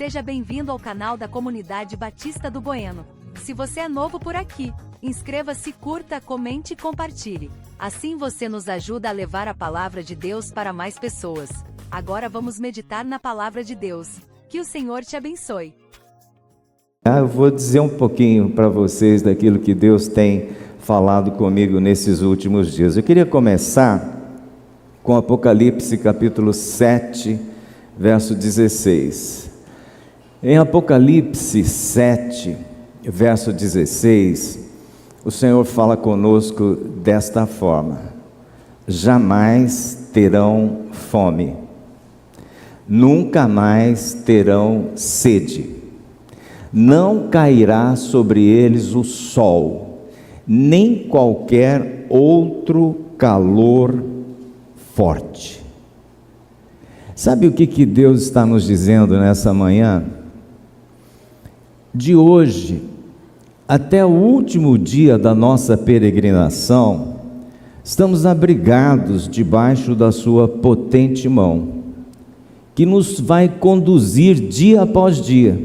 Seja bem-vindo ao canal da Comunidade Batista do Bueno. Se você é novo por aqui, inscreva-se, curta, comente e compartilhe. Assim você nos ajuda a levar a palavra de Deus para mais pessoas. Agora vamos meditar na palavra de Deus. Que o Senhor te abençoe. Eu vou dizer um pouquinho para vocês daquilo que Deus tem falado comigo nesses últimos dias. Eu queria começar com Apocalipse capítulo 7, verso 16. Em Apocalipse 7, verso 16, o Senhor fala conosco desta forma: jamais terão fome, nunca mais terão sede, não cairá sobre eles o sol, nem qualquer outro calor forte. Sabe o que Deus está nos dizendo nessa manhã? De hoje até o último dia da nossa peregrinação, estamos abrigados debaixo da sua potente mão, que nos vai conduzir dia após dia.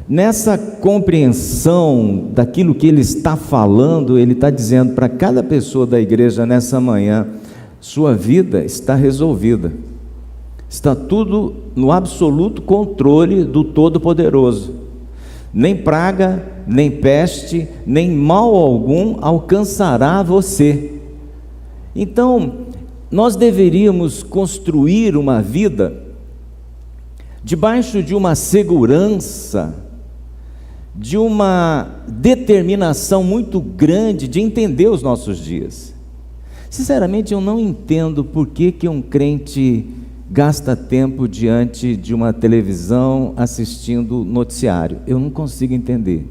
Nessa compreensão daquilo que Ele está falando, Ele está dizendo para cada pessoa da igreja nessa manhã: sua vida está resolvida, está tudo no absoluto controle do Todo-Poderoso. Nem praga, nem peste, nem mal algum alcançará você. Então, nós deveríamos construir uma vida debaixo de uma segurança, de uma determinação muito grande de entender os nossos dias. Sinceramente, eu não entendo por que um crente gasta tempo diante de uma televisão assistindo noticiário. Eu não consigo entender.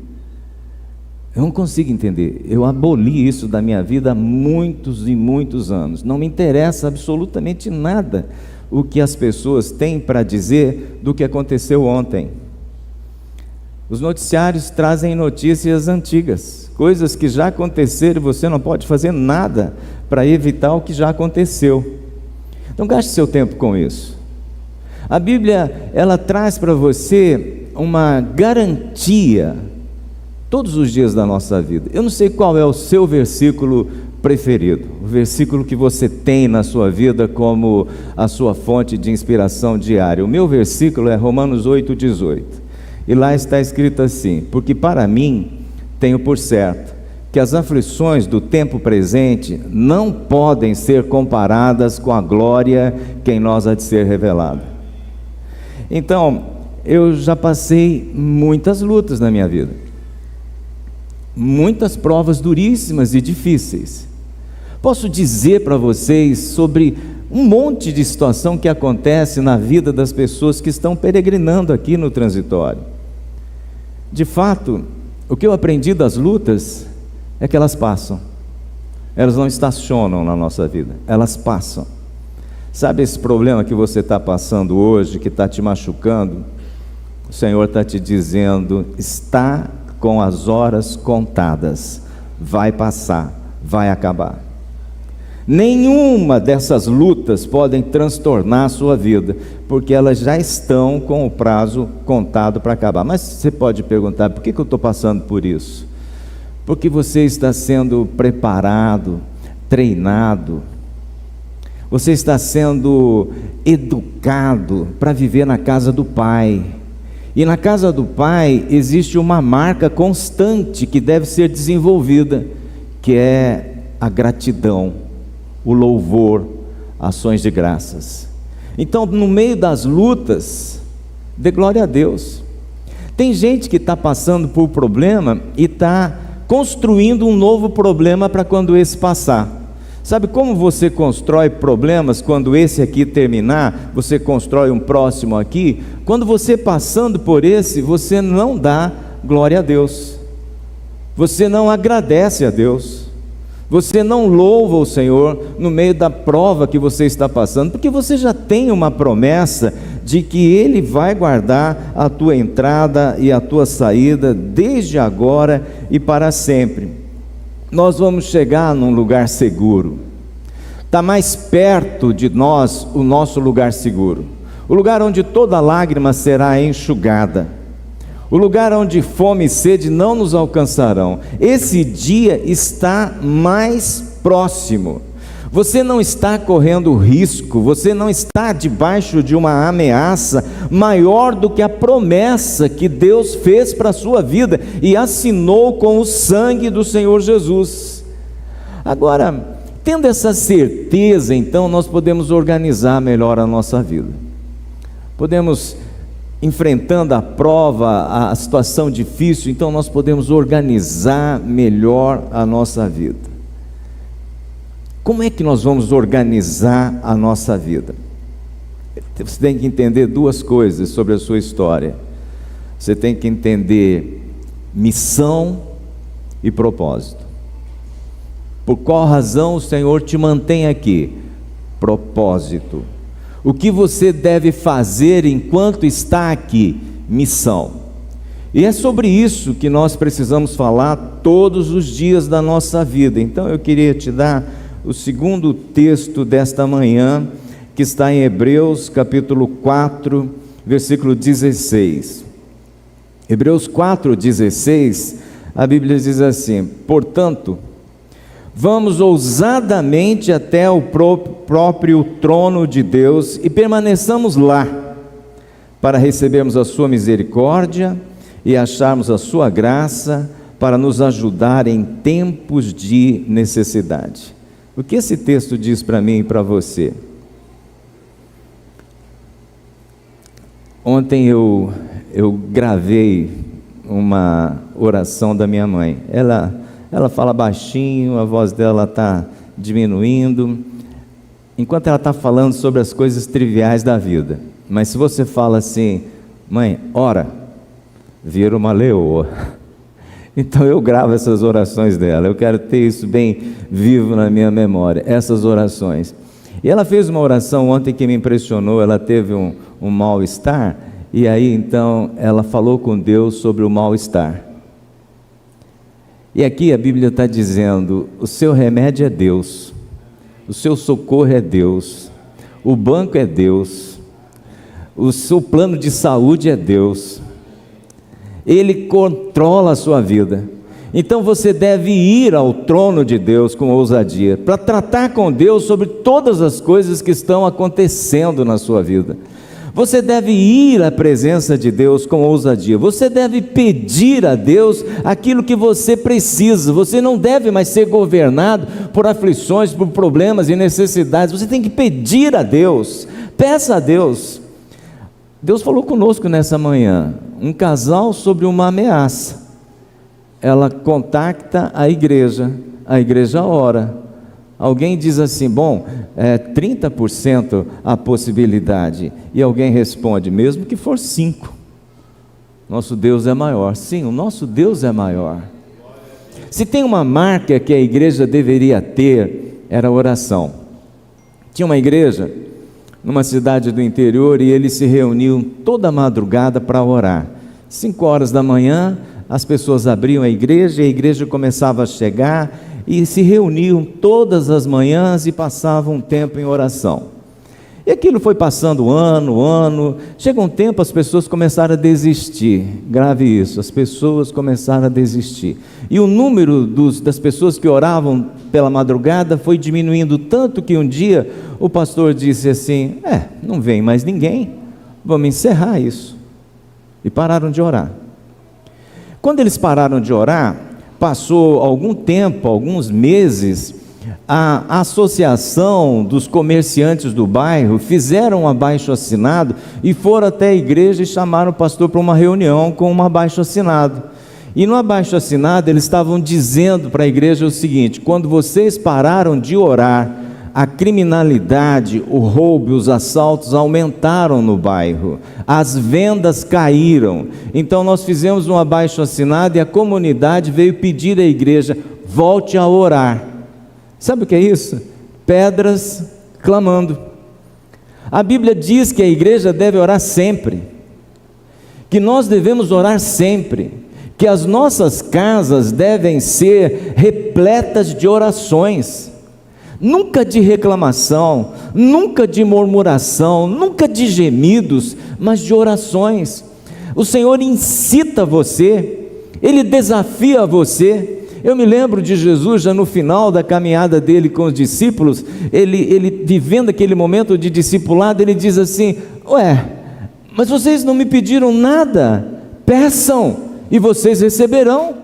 Eu aboli isso da minha vida há muitos e muitos anos. Não me interessa absolutamente nada o que as pessoas têm para dizer do que aconteceu ontem. Os noticiários trazem notícias antigas, coisas que já aconteceram, e você não pode fazer nada para evitar o que já aconteceu. Então gaste seu tempo com isso. A Bíblia, ela traz para você uma garantia todos os dias da nossa vida. Eu não sei qual é o seu versículo preferido, o versículo que você tem na sua vida como a sua fonte de inspiração diária. O meu versículo é Romanos 8,18. E lá está escrito assim: porque para mim tenho por certo que as aflições do tempo presente não podem ser comparadas com a glória que em nós há de ser revelada. Então, eu já passei muitas lutas na minha vida, muitas provas duríssimas e difíceis. Posso dizer para vocês sobre um monte de situação que acontece na vida das pessoas que estão peregrinando aqui no transitório. De fato, o que eu aprendi das lutas é que elas passam, elas não estacionam na nossa vida, elas passam. Sabe esse problema que você está passando hoje, que está te machucando? O Senhor está te dizendo: está com as horas contadas, vai passar, vai acabar. Nenhuma dessas lutas podem transtornar a sua vida, porque elas já estão com o prazo contado para acabar. Mas você pode perguntar: por que eu estou passando por isso? Porque você está sendo preparado, treinado, você está sendo educado para viver na casa do Pai. E na casa do Pai existe uma marca constante que deve ser desenvolvida, que é a gratidão, o louvor, ações de graças. Então, no meio das lutas, dê glória a Deus. Tem gente que está passando por problema e está construindo um novo problema para quando esse passar. Sabe como você constrói problemas? Quando esse aqui terminar, você constrói um próximo aqui. Quando você passando por esse, você não dá glória a Deus, você não agradece a Deus, você não louva o Senhor no meio da prova que você está passando, porque você já tem uma promessa de que Ele vai guardar a tua entrada e a tua saída desde agora e para sempre. Nós vamos chegar num lugar seguro. Está mais perto de nós o nosso lugar seguro. o lugar onde toda lágrima será enxugada, o lugar onde fome e sede não nos alcançarão. Esse dia está mais próximo. Você não está correndo risco, você não está debaixo de uma ameaça maior do que a promessa que Deus fez para a sua vida e assinou com o sangue do Senhor Jesus. Agora, tendo essa certeza, então nós podemos organizar melhor a nossa vida. Podemos, enfrentando a prova, a situação difícil, então nós podemos organizar melhor a nossa vida. Como é que nós vamos organizar a nossa vida? Você tem que entender duas coisas sobre a sua história. Você tem que entender missão e propósito. Por qual razão o Senhor te mantém aqui? Propósito. O que você deve fazer enquanto está aqui? Missão. E é sobre isso que nós precisamos falar todos os dias da nossa vida. Então eu queria te dar o segundo texto desta manhã, que está em Hebreus capítulo 4, versículo 16. Hebreus 4, 16, a Bíblia diz assim: portanto, vamos ousadamente até o próprio trono de Deus e permaneçamos lá, para recebermos a sua misericórdia e acharmos a sua graça para nos ajudar em tempos de necessidade. O que esse texto diz para mim e para você? Ontem eu gravei uma oração da minha mãe. Ela fala baixinho, a voz dela está diminuindo, enquanto ela está falando sobre as coisas triviais da vida. Mas se você fala assim: mãe, ora, vira uma leoa. Então eu gravo essas orações dela, eu quero ter isso bem vivo na minha memória, essas orações. E ela fez uma oração ontem que me impressionou. Ela teve um mal-estar, e aí então ela falou com Deus sobre o mal-estar. E aqui a Bíblia está dizendo: o seu remédio é Deus, o seu socorro é Deus, o banco é Deus, o seu plano de saúde é Deus. Ele controla a sua vida. Então você deve ir ao trono de Deus com ousadia, para tratar com Deus sobre todas as coisas que estão acontecendo na sua vida. Você deve ir à presença de Deus com ousadia. Você deve pedir a Deus aquilo que você precisa. Você não deve mais ser governado por aflições, por problemas e necessidades. Você tem que pedir a Deus. Peça a Deus. Deus falou conosco nessa manhã. Um casal sobre uma ameaça. Ela contacta a igreja ora. Alguém diz assim: bom, 30% a possibilidade. E alguém responde: mesmo que for 5%, nosso Deus é maior. Sim, o nosso Deus é maior. Se tem uma marca que a igreja deveria ter, era a oração. Tinha uma igreja numa cidade do interior, e eles se reuniam toda madrugada para orar. 5 horas da manhã, as pessoas abriam a igreja, e a igreja começava a chegar, e se reuniam todas as manhãs e passavam um tempo em oração. E aquilo foi passando ano, chega um tempo as pessoas começaram a desistir. Grave isso, as pessoas começaram a desistir. E o número das pessoas que oravam pela madrugada foi diminuindo tanto que um dia o pastor disse assim: não vem mais ninguém, vamos encerrar isso. E pararam de orar. Quando eles pararam de orar, passou algum tempo, alguns meses, a associação dos comerciantes do bairro fizeram um abaixo-assinado e foram até a igreja e chamaram o pastor para uma reunião com um abaixo-assinado. E no abaixo-assinado eles estavam dizendo para a igreja o seguinte: quando vocês pararam de orar, a criminalidade, o roubo e os assaltos aumentaram no bairro, as vendas caíram. Então nós fizemos um abaixo-assinado e a comunidade veio pedir à igreja: volte a orar. Sabe o que é isso? Pedras clamando. A Bíblia diz que a igreja deve orar sempre, que nós devemos orar sempre, que as nossas casas devem ser repletas de orações. nunca de reclamação, nunca de murmuração, nunca de gemidos, mas de orações. O Senhor incita você, Ele desafia você. Eu me lembro de Jesus, já no final da caminhada dele com os discípulos, ele vivendo aquele momento de discipulado, ele diz assim: mas vocês não me pediram nada, peçam e vocês receberão.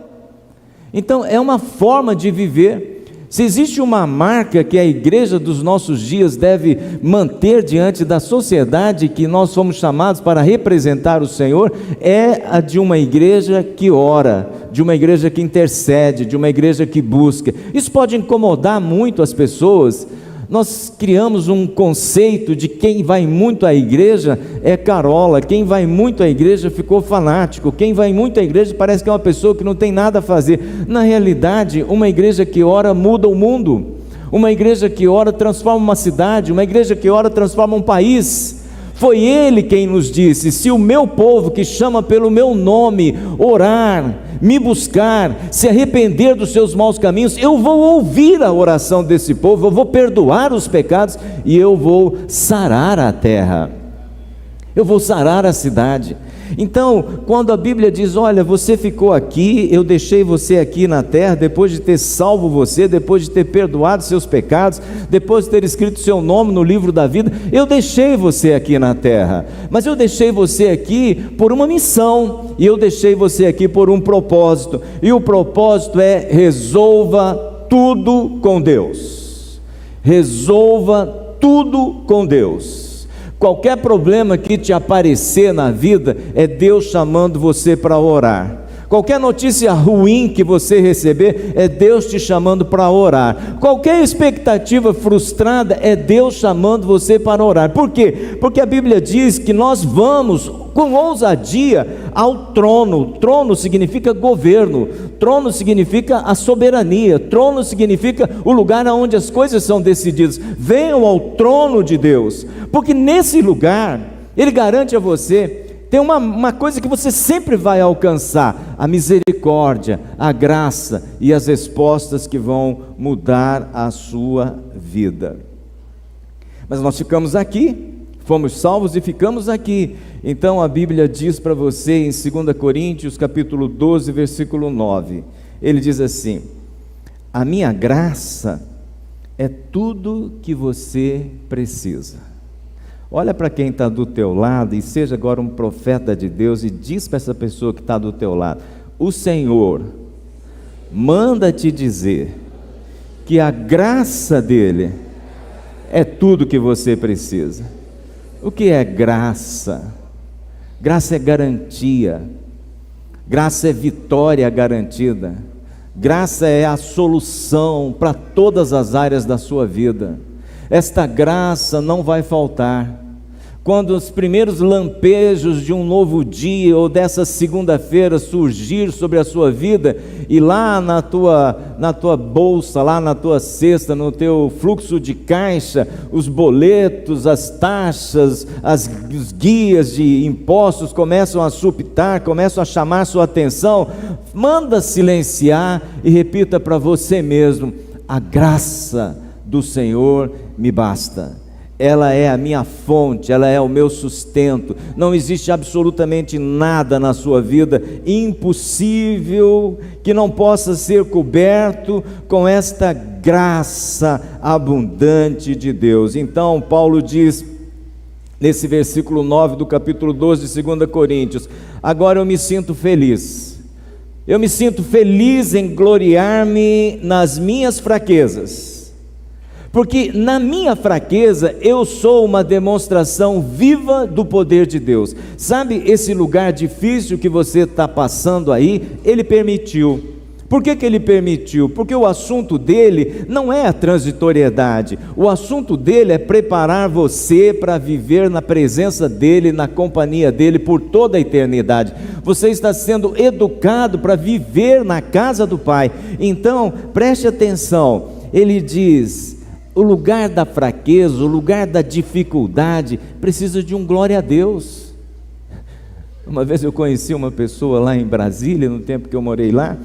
Então é uma forma de viver. Se existe uma marca que a igreja dos nossos dias deve manter diante da sociedade que nós somos chamados para representar o Senhor, é a de uma igreja que ora, de uma igreja que intercede, de uma igreja que busca. Isso pode incomodar muito as pessoas. Nós criamos um conceito de quem vai muito à igreja é carola, quem vai muito à igreja ficou fanático, quem vai muito à igreja parece que é uma pessoa que não tem nada a fazer. Na realidade, uma igreja que ora muda o mundo, uma igreja que ora transforma uma cidade, uma igreja que ora transforma um país. Foi Ele quem nos disse: se o meu povo que chama pelo meu nome orar, me buscar, se arrepender dos seus maus caminhos, eu vou ouvir a oração desse povo, eu vou perdoar os pecados e eu vou sarar a terra, eu vou sarar a cidade. Então, quando a Bíblia diz: olha, você ficou aqui, eu deixei você aqui na terra, depois de ter salvo você, depois de ter perdoado seus pecados, depois de ter escrito seu nome no livro da vida, eu deixei você aqui na terra, mas eu deixei você aqui por uma missão, e eu deixei você aqui por um propósito, e o propósito é: resolva tudo com Deus, resolva tudo com Deus. Qualquer problema que te aparecer na vida, é Deus chamando você para orar. Qualquer notícia ruim que você receber, é Deus te chamando para orar. Qualquer expectativa frustrada, é Deus chamando você para orar. Por quê? Porque a Bíblia diz que nós vamos com ousadia ao trono. Trono significa governo, trono significa a soberania, trono significa o lugar onde as coisas são decididas. Venham ao trono de Deus, porque nesse lugar Ele garante a você, tem uma coisa que você sempre vai alcançar: a misericórdia, a graça e as respostas que vão mudar a sua vida. Mas nós ficamos aqui, fomos salvos e ficamos aqui. Então a Bíblia diz para você em 2 Coríntios capítulo 12, versículo 9, ele diz assim: a minha graça é tudo que você precisa. Olha para quem está do teu lado e seja agora um profeta de Deus e diz para essa pessoa que está do teu lado: o Senhor manda te dizer que a graça dele é tudo que você precisa. O que é graça? Graça é garantia, graça é vitória garantida, graça é a solução para todas as áreas da sua vida. Esta graça não vai faltar. Quando os primeiros lampejos de um novo dia ou dessa segunda-feira surgir sobre a sua vida, e lá na tua bolsa, lá na tua cesta, no teu fluxo de caixa, os boletos, as taxas, os guias de impostos começam a supitar, começam a chamar sua atenção, manda silenciar e repita para você mesmo: a graça do Senhor me basta. Ela é a minha fonte, ela é o meu sustento. Não existe absolutamente nada na sua vida impossível que não possa ser coberto com esta graça abundante de Deus. Então Paulo diz nesse versículo 9 do capítulo 12 de 2 Coríntios: agora eu me sinto feliz. Eu me sinto feliz em gloriar-me nas minhas fraquezas, porque na minha fraqueza eu sou uma demonstração viva do poder de Deus. Sabe esse lugar difícil que você está passando aí? Ele permitiu. Por que Ele permitiu? Porque o assunto dele não é a transitoriedade, o assunto dele é preparar você para viver na presença dele, na companhia dele por toda a eternidade. Você está sendo educado para viver na casa do Pai. Então preste atenção, ele diz: o lugar da fraqueza, o lugar da dificuldade precisa de um glória a Deus. Uma vez eu conheci uma pessoa lá em Brasília, no tempo que eu morei lá,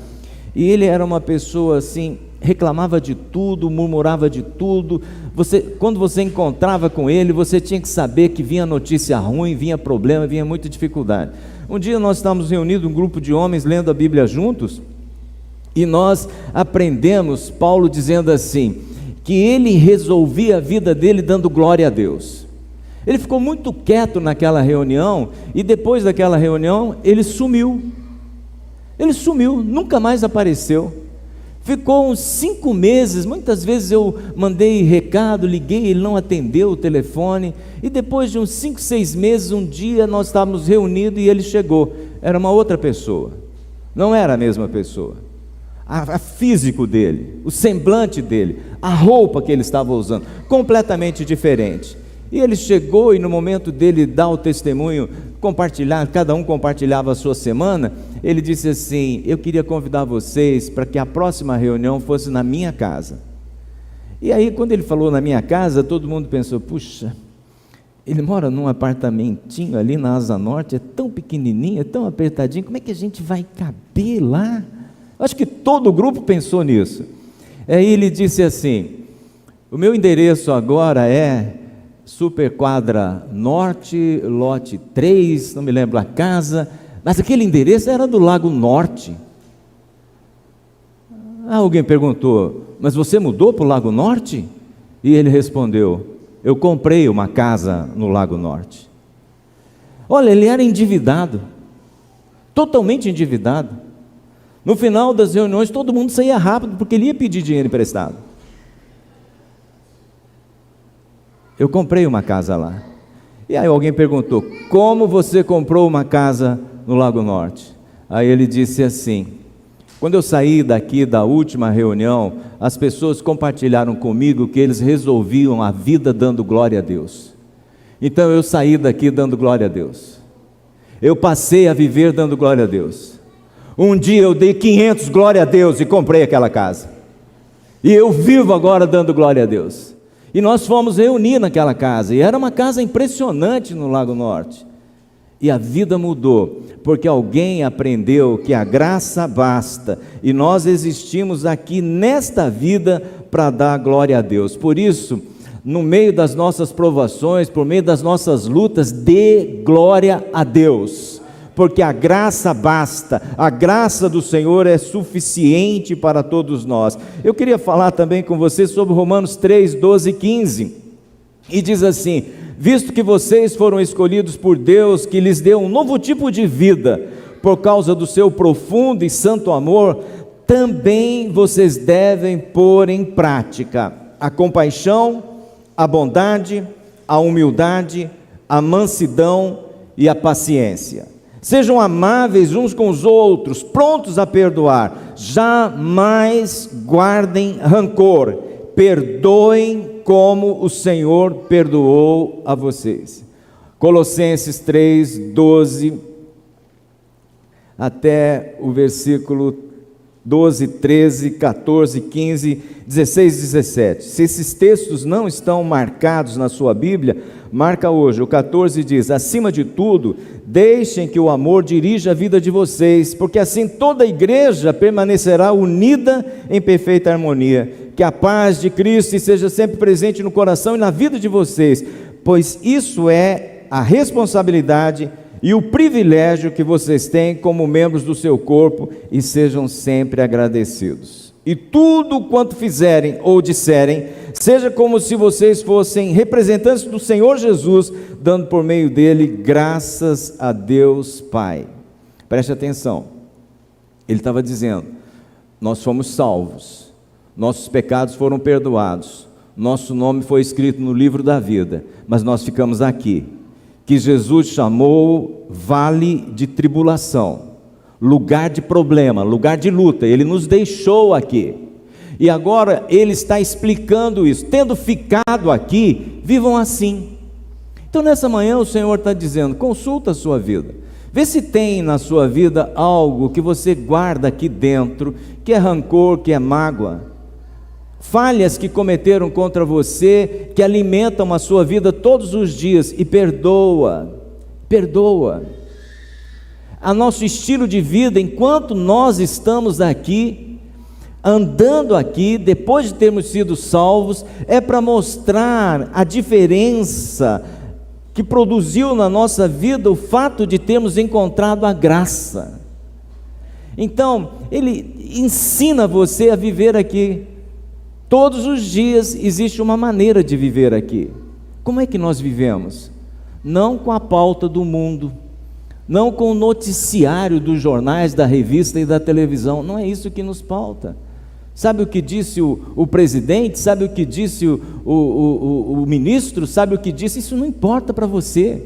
e ele era uma pessoa assim, reclamava de tudo, murmurava de tudo. Quando você encontrava com ele, você tinha que saber que vinha notícia ruim, vinha problema, vinha muita dificuldade. Um dia nós estávamos reunidos, um grupo de homens, lendo a Bíblia juntos, e nós aprendemos Paulo dizendo assim, que ele resolvia a vida dele dando glória a Deus. Ele ficou muito quieto naquela reunião, e depois daquela reunião, ele sumiu, nunca mais apareceu. Ficou uns 5 meses, muitas vezes eu mandei recado, liguei, ele não atendeu o telefone, e depois de uns 5, 6 meses, um dia nós estávamos reunidos e ele chegou. Era uma outra pessoa, não era a mesma pessoa. A físico dele, o semblante dele, a roupa que ele estava usando, completamente diferente. E ele chegou, e no momento dele dar o testemunho, compartilhar, cada um compartilhava a sua semana, ele disse assim: eu queria convidar vocês para que a próxima reunião fosse na minha casa. E aí, quando ele falou na minha casa, todo mundo pensou: puxa, ele mora num apartamentinho ali na Asa Norte, é tão pequenininho, é tão apertadinho, como é que a gente vai caber lá? Acho que todo o grupo pensou nisso. Aí ele disse assim: o meu endereço agora é Superquadra Norte, lote 3, não me lembro a casa, mas aquele endereço era do Lago Norte. Alguém perguntou: mas você mudou para o Lago Norte? E ele respondeu: eu comprei uma casa no Lago Norte. Olha, ele era endividado, totalmente endividado. No final das reuniões todo mundo saía rápido, porque ele ia pedir dinheiro emprestado. Eu comprei uma casa lá. E aí alguém perguntou: como você comprou uma casa no Lago Norte? Aí ele disse assim: quando eu saí daqui da última reunião, as pessoas compartilharam comigo que eles resolviam a vida dando glória a Deus. Então eu saí daqui dando glória a Deus. Eu passei a viver dando glória a Deus. Um dia eu dei 500 glória a Deus e comprei aquela casa. E eu vivo agora dando glória a Deus. E nós fomos reunir naquela casa, e era uma casa impressionante no Lago Norte. E a vida mudou, porque alguém aprendeu que a graça basta, e nós existimos aqui nesta vida para dar glória a Deus. Por isso, no meio das nossas provações, por meio das nossas lutas, dê glória a Deus, porque a graça basta, a graça do Senhor é suficiente para todos nós. Eu queria falar também com você sobre Romanos 3, 12 e 15, e diz assim: visto que vocês foram escolhidos por Deus, que lhes deu um novo tipo de vida, por causa do seu profundo e santo amor, também vocês devem pôr em prática a compaixão, a bondade, a humildade, a mansidão e a paciência. Sejam amáveis uns com os outros, prontos a perdoar, jamais guardem rancor, perdoem como o Senhor perdoou a vocês. Colossenses 3, 12, até o versículo 12, 13, 14, 15, 16, 17. Se esses textos não estão marcados na sua Bíblia, marca hoje. O 14 diz: acima de tudo, deixem que o amor dirija a vida de vocês, porque assim toda a igreja permanecerá unida em perfeita harmonia. Que a paz de Cristo seja sempre presente no coração e na vida de vocês, pois isso é a responsabilidade e o privilégio que vocês têm como membros do seu corpo, e sejam sempre agradecidos. E tudo quanto fizerem ou disserem, seja como se vocês fossem representantes do Senhor Jesus, dando por meio dele graças a Deus Pai. Preste atenção, ele estava dizendo: nós fomos salvos, nossos pecados foram perdoados, nosso nome foi escrito no livro da vida, mas nós ficamos aqui, que Jesus chamou vale de tribulação, lugar de problema, lugar de luta. Ele nos deixou aqui, e agora ele está explicando isso. Tendo ficado aqui, vivam assim. Então nessa manhã o Senhor está dizendo: consulta a sua vida, vê se tem na sua vida algo que você guarda aqui dentro, que é rancor, que é mágoa, falhas que cometeram contra você, que alimentam a sua vida todos os dias, e perdoa. A nosso estilo de vida, enquanto nós estamos aqui, andando aqui, depois de termos sido salvos, é para mostrar a diferença que produziu na nossa vida o fato de termos encontrado a graça. Então, ele ensina você a viver aqui. Todos os dias existe uma maneira de viver aqui. Como é que nós vivemos? Não com a pauta do mundo, não com o noticiário dos jornais, da revista e da televisão. Não é isso que nos pauta. Sabe o que disse o presidente? Sabe o que disse o ministro? Sabe o que disse? Isso não importa para você.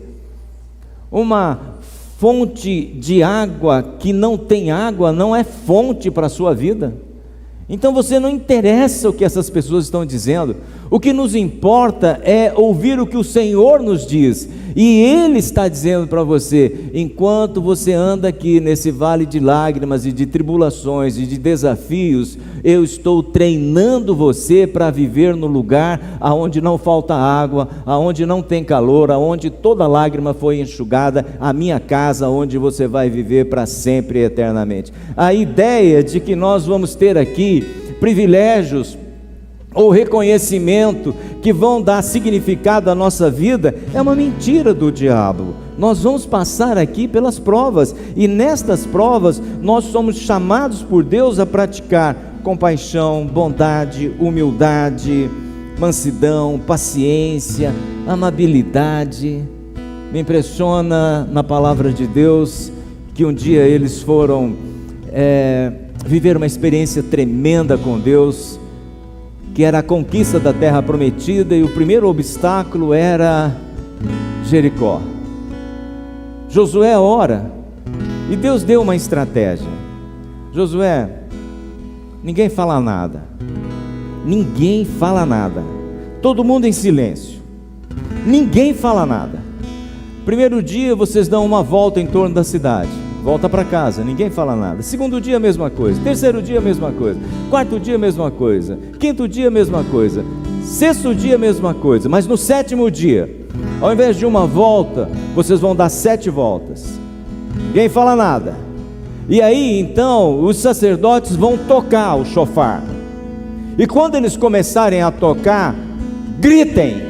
Uma fonte de água que não tem água não é fonte para a sua vida. Então você não interessa o que essas pessoas estão dizendo. O que nos importa é ouvir o que o Senhor nos diz. E Ele está dizendo para você: enquanto você anda aqui nesse vale de lágrimas e de tribulações e de desafios, eu estou treinando você para viver no lugar aonde não falta água, aonde não tem calor, aonde toda lágrima foi enxugada, a minha casa, onde você vai viver para sempre e eternamente. A ideia de que nós vamos ter aqui privilégios ou reconhecimento que vão dar significado à nossa vida é uma mentira do diabo. Nós vamos passar aqui pelas provas, e nestas provas nós somos chamados por Deus a praticar compaixão, bondade, humildade, mansidão, paciência, amabilidade. Me impressiona na palavra de Deus que um dia eles foram viver uma experiência tremenda com Deus, que era a conquista da terra prometida, e o primeiro obstáculo era Jericó. Josué ora, e Deus deu uma estratégia. Josué, ninguém fala nada, todo mundo em silêncio, ninguém fala nada. Primeiro dia vocês dão uma volta em torno da cidade, volta para casa, ninguém fala nada. Segundo dia, a mesma coisa. Terceiro dia, a mesma coisa. Quarto dia, a mesma coisa. Quinto dia, a mesma coisa. Sexto dia, a mesma coisa. Mas no sétimo dia, ao invés de uma volta, vocês vão dar 7 voltas. Ninguém fala nada. E aí, então, os sacerdotes vão tocar o chofar. E quando eles começarem a tocar, gritem.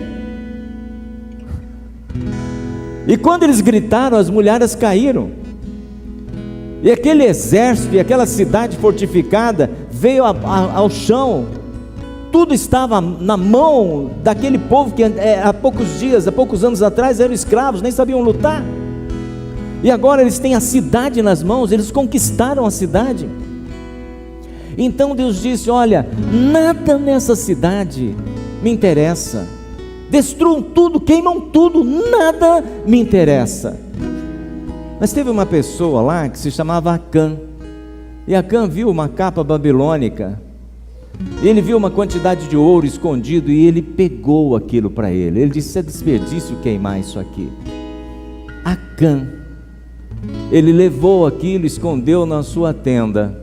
E quando eles gritaram, as mulheres caíram. E aquele exército e aquela cidade fortificada veio ao chão. Tudo estava na mão daquele povo que há poucos anos atrás eram escravos, nem sabiam lutar. E agora eles têm a cidade nas mãos, eles conquistaram a cidade. Então Deus disse: olha, nada nessa cidade me interessa. Destruam tudo, queimam tudo, nada me interessa. Mas teve uma pessoa lá que se chamava Acã, e Acã viu uma capa babilônica, ele viu uma quantidade de ouro escondido, e ele pegou aquilo para ele. Ele disse: é desperdício queimar isso aqui. Acã, ele levou aquilo, escondeu na sua tenda,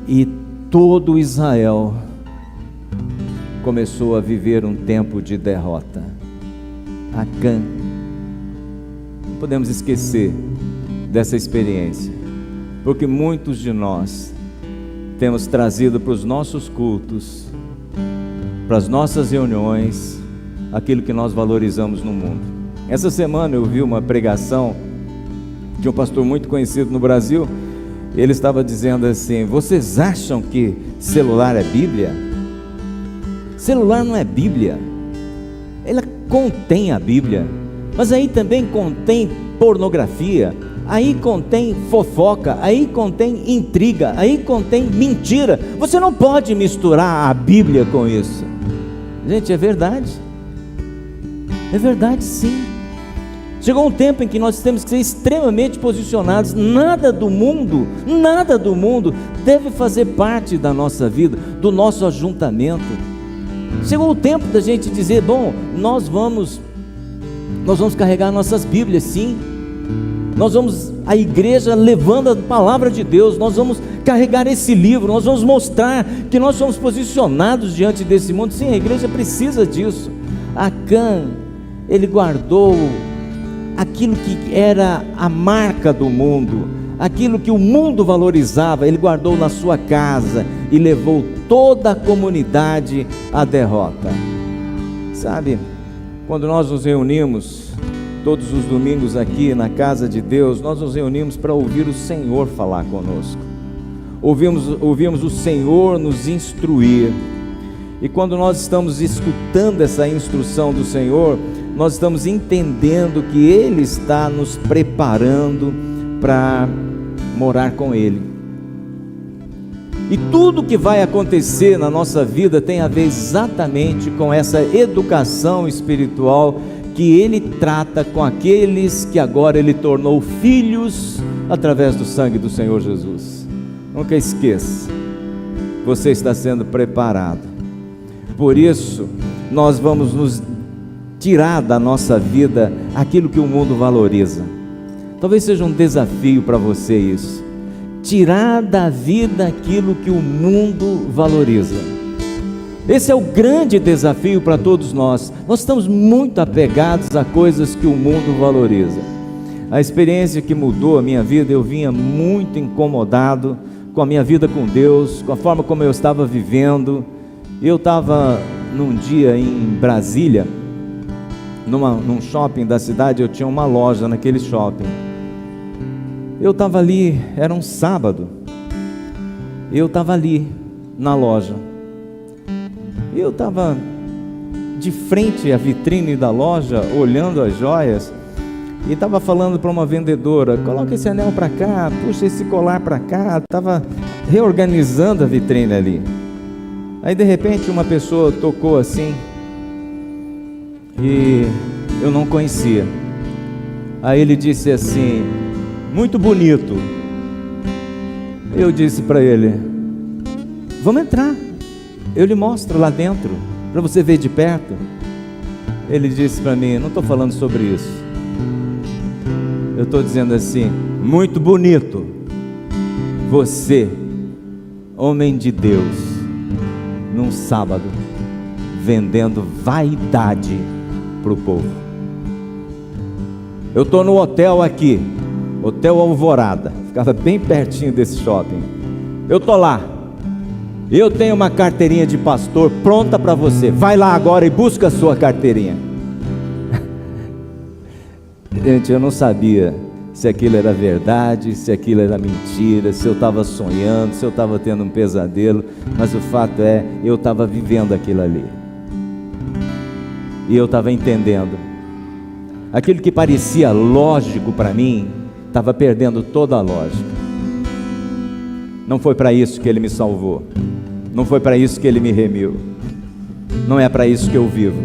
e todo Israel começou a viver um tempo de derrota. Acã. Não podemos esquecer dessa experiência, porque muitos de nós temos trazido para os nossos cultos, para as nossas reuniões, aquilo que nós valorizamos no mundo. Essa semana eu vi uma pregação de um pastor muito conhecido no Brasil. Ele estava dizendo assim: vocês acham que celular é Bíblia? Celular não é Bíblia. Ela contém a Bíblia, mas aí também contém pornografia, aí contém fofoca, aí contém intriga, aí contém mentira. Você não pode misturar a Bíblia com isso. Gente, é verdade sim. Chegou um tempo em que nós temos que ser extremamente posicionados. Nada do mundo deve fazer parte da nossa vida, do nosso ajuntamento. Chegou o tempo da gente dizer: bom, nós vamos carregar nossas Bíblias, sim. Nós vamos à igreja levando a palavra de Deus, nós vamos carregar esse livro, nós vamos mostrar que nós somos posicionados diante desse mundo. Sim, a igreja precisa disso. Acã, ele guardou aquilo que era a marca do mundo, aquilo que o mundo valorizava, ele guardou na sua casa e levou toda a comunidade à derrota. Sabe, quando nós nos reunimos todos os domingos aqui na casa de Deus, nós nos reunimos para ouvir o Senhor falar conosco. Ouvimos o Senhor nos instruir. E quando nós estamos escutando essa instrução do Senhor, nós estamos entendendo que Ele está nos preparando para morar com Ele. E tudo que vai acontecer na nossa vida tem a ver exatamente com essa educação espiritual que Ele trata com aqueles que agora Ele tornou filhos através do sangue do Senhor Jesus. Nunca esqueça, você está sendo preparado. Por isso, nós vamos nos tirar da nossa vida aquilo que o mundo valoriza. Talvez seja um desafio para você isso. Tirar da vida aquilo que o mundo valoriza. Esse é o grande desafio para todos nós. Nós estamos muito apegados a coisas que o mundo valoriza. A experiência que mudou a minha vida, eu vinha muito incomodado com a minha vida com Deus, com a forma como eu estava vivendo. Eu estava num dia em Brasília, num shopping da cidade. Eu tinha uma loja naquele shopping. Eu estava ali, era um sábado, eu estava ali na loja, eu estava de frente à vitrine da loja, olhando as joias, e estava falando para uma vendedora: coloca esse anel para cá, puxa esse colar para cá. Estava reorganizando a vitrine ali. Aí de repente uma pessoa tocou assim, e eu não conhecia. Aí ele disse assim: muito bonito. Eu disse para ele: vamos entrar, eu lhe mostro lá dentro, para você ver de perto. Ele disse para mim: não estou falando sobre isso, eu estou dizendo assim: muito bonito, você, homem de Deus, num sábado, vendendo vaidade para o povo. Eu estou no hotel aqui, Hotel Alvorada, ficava bem pertinho desse shopping. Eu estou lá, eu tenho uma carteirinha de pastor pronta para você. Vai lá agora e busca a sua carteirinha. Gente, eu não sabia se aquilo era verdade, se aquilo era mentira, se eu estava sonhando, se eu estava tendo um pesadelo. Mas o fato é, eu estava vivendo aquilo ali. E eu estava entendendo. Aquilo que parecia lógico para mim estava perdendo toda a lógica. Não foi para isso que Ele me salvou, não foi para isso que Ele me remiu, não é para isso que eu vivo.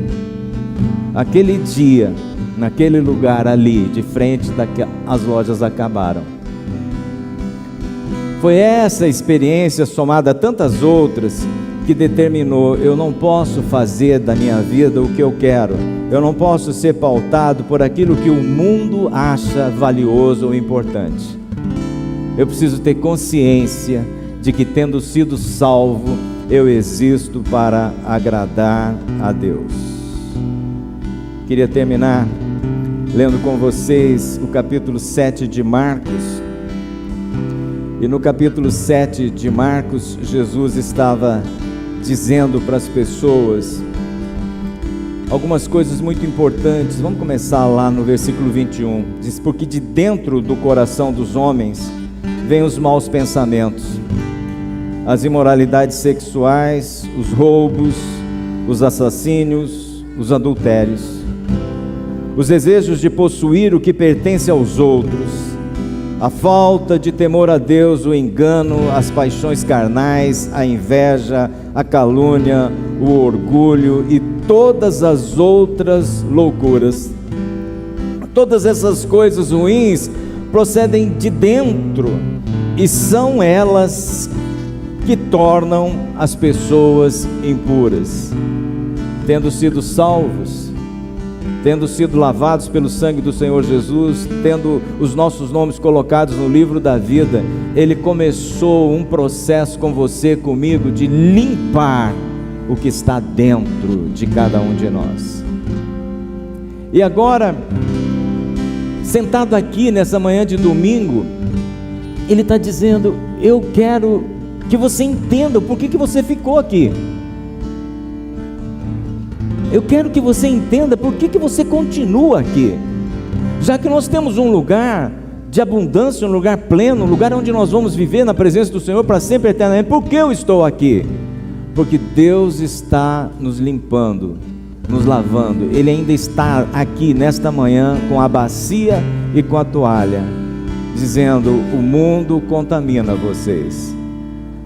Aquele dia, naquele lugar ali, de frente as lojas acabaram. Foi essa experiência, somada a tantas outras, que determinou: eu não posso fazer da minha vida o que eu quero, eu não posso ser pautado por aquilo que o mundo acha valioso ou importante. Eu preciso ter consciência de que, tendo sido salvo, eu existo para agradar a Deus. Queria terminar lendo com vocês o capítulo 7 de Marcos. E no capítulo 7 de Marcos, Jesus estava dizendo para as pessoas algumas coisas muito importantes. Vamos começar lá no versículo 21. Diz: porque de dentro do coração dos homens vêm os maus pensamentos, as imoralidades sexuais, os roubos, os assassínios, os adultérios, os desejos de possuir o que pertence aos outros, a falta de temor a Deus, o engano, as paixões carnais, a inveja, a calúnia, o orgulho e todas as outras loucuras. Todas essas coisas ruins procedem de dentro e são elas que tornam as pessoas impuras. Tendo sido salvos, tendo sido lavados pelo sangue do Senhor Jesus, tendo os nossos nomes colocados no livro da vida, Ele começou um processo com você, comigo, de limpar o que está dentro de cada um de nós. E agora, sentado aqui nessa manhã de domingo, Ele está dizendo: eu quero que você entenda por que você ficou aqui. Eu quero que você entenda por que você continua aqui. Já que nós temos um lugar de abundância, um lugar pleno, um lugar onde nós vamos viver na presença do Senhor para sempre, eternamente. Por que eu estou aqui? Porque Deus está nos limpando, nos lavando. Ele ainda está aqui nesta manhã com a bacia e com a toalha, dizendo: o mundo contamina vocês.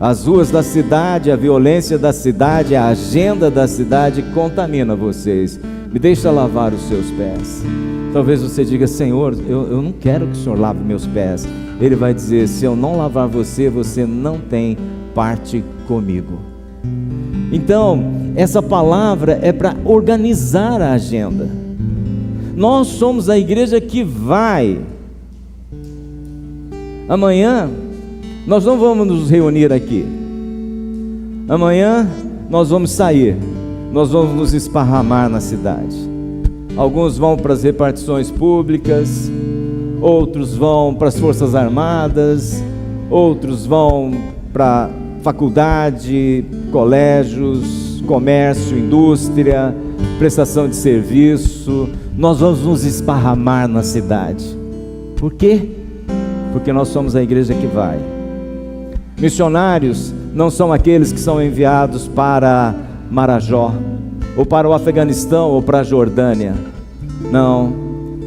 As ruas da cidade, a violência da cidade, a agenda da cidade contamina vocês. Me deixa lavar os seus pés. Talvez você diga: Senhor, eu não quero que o Senhor lave meus pés. Ele vai dizer: se eu não lavar você, você não tem parte comigo. Então, essa palavra é para organizar a agenda. Nós somos a igreja que vai. Amanhã nós não vamos nos reunir aqui. Amanhã nós vamos sair. Nós vamos nos esparramar na cidade. Alguns vão para as repartições públicas, outros vão para as Forças Armadas, outros vão para faculdade, colégios, comércio, indústria, prestação de serviço. Nós vamos nos esparramar na cidade. Por quê? Porque nós somos a igreja que vai. Missionários não são aqueles que são enviados para Marajó, ou para o Afeganistão, ou para a Jordânia. Não,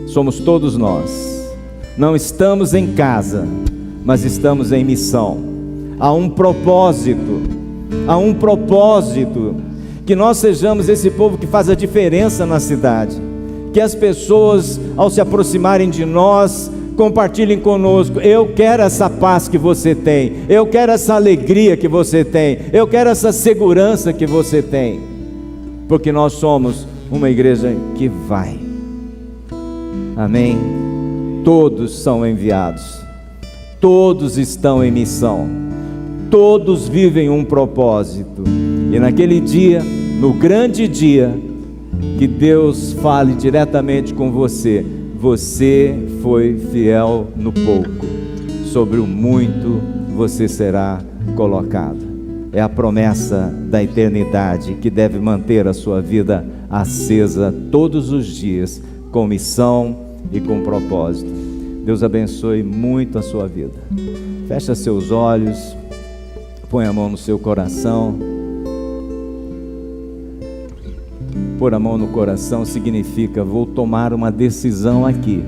somos todos nós. Não estamos em casa, mas estamos em missão. Há um propósito, que nós sejamos esse povo que faz a diferença na cidade, que as pessoas, ao se aproximarem de nós, compartilhem conosco: eu quero essa paz que você tem, eu quero essa alegria que você tem, eu quero essa segurança que você tem, porque nós somos uma igreja que vai. Amém? Todos são enviados, todos estão em missão, todos vivem um propósito. E naquele dia, no grande dia, que Deus fale diretamente com você: você foi fiel no pouco, sobre o muito você será colocado. É a promessa da eternidade que deve manter a sua vida acesa todos os dias, com missão e com propósito. Deus abençoe muito a sua vida. Fecha seus olhos, põe a mão no seu coração. Pôr a mão no coração significa: vou tomar uma decisão aqui.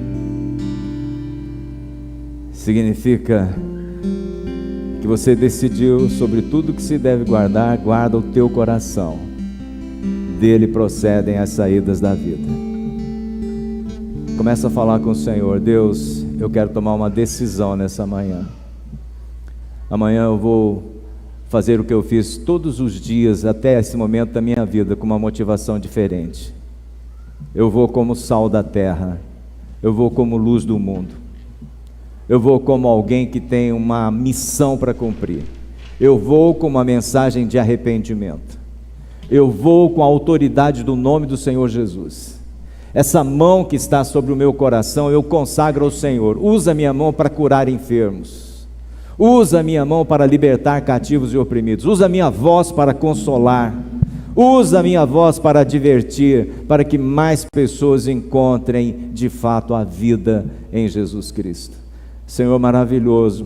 Significa que você decidiu sobre tudo que se deve guardar. Guarda o teu coração, dele procedem as saídas da vida. Começa a falar com o Senhor: Deus, eu quero tomar uma decisão nessa manhã. Amanhã eu vou fazer o que eu fiz todos os dias até esse momento da minha vida, com uma motivação diferente. Eu vou como sal da terra, eu vou como luz do mundo, eu vou como alguém que tem uma missão para cumprir, eu vou com uma mensagem de arrependimento, eu vou com a autoridade do nome do Senhor Jesus. Essa mão que está sobre o meu coração eu consagro ao Senhor. Usa a minha mão para curar enfermos, usa a minha mão para libertar cativos e oprimidos, usa a minha voz para consolar, usa a minha voz para advertir, para que mais pessoas encontrem de fato a vida em Jesus Cristo. Senhor maravilhoso,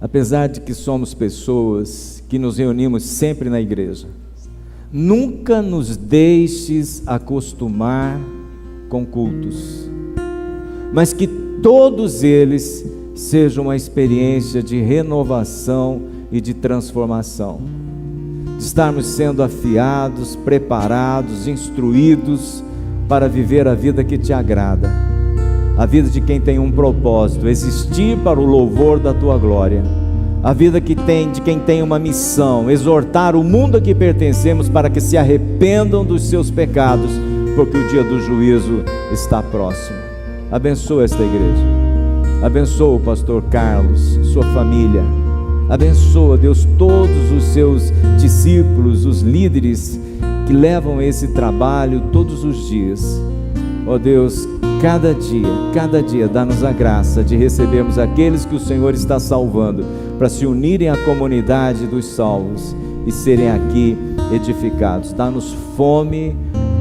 apesar de que somos pessoas que nos reunimos sempre na igreja, nunca nos deixes acostumar com cultos, mas que todos eles seja uma experiência de renovação e de transformação, de estarmos sendo afiados, preparados, instruídos para viver a vida que te agrada, a vida de quem tem um propósito: existir para o louvor da tua glória, a vida de quem tem uma missão: exortar o mundo a que pertencemos para que se arrependam dos seus pecados, porque o dia do juízo está próximo. Abençoa esta igreja. Abençoa o pastor Carlos, sua família. Abençoa, Deus, todos os seus discípulos, os líderes que levam esse trabalho todos os dias. Ó Deus, cada dia, dá-nos a graça de recebermos aqueles que o Senhor está salvando, para se unirem à comunidade dos salvos e serem aqui edificados. Dá-nos fome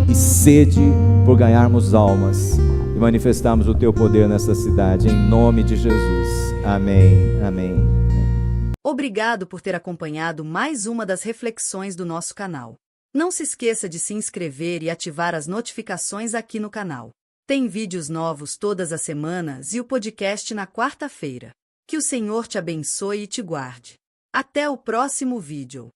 e sede por ganharmos almas e manifestarmos o Teu poder nessa cidade, em nome de Jesus. Amém, amém. Obrigado por ter acompanhado mais uma das reflexões do nosso canal. Não se esqueça de se inscrever e ativar as notificações aqui no canal. Tem vídeos novos todas as semanas e o podcast na quarta-feira. Que o Senhor te abençoe e te guarde. Até o próximo vídeo.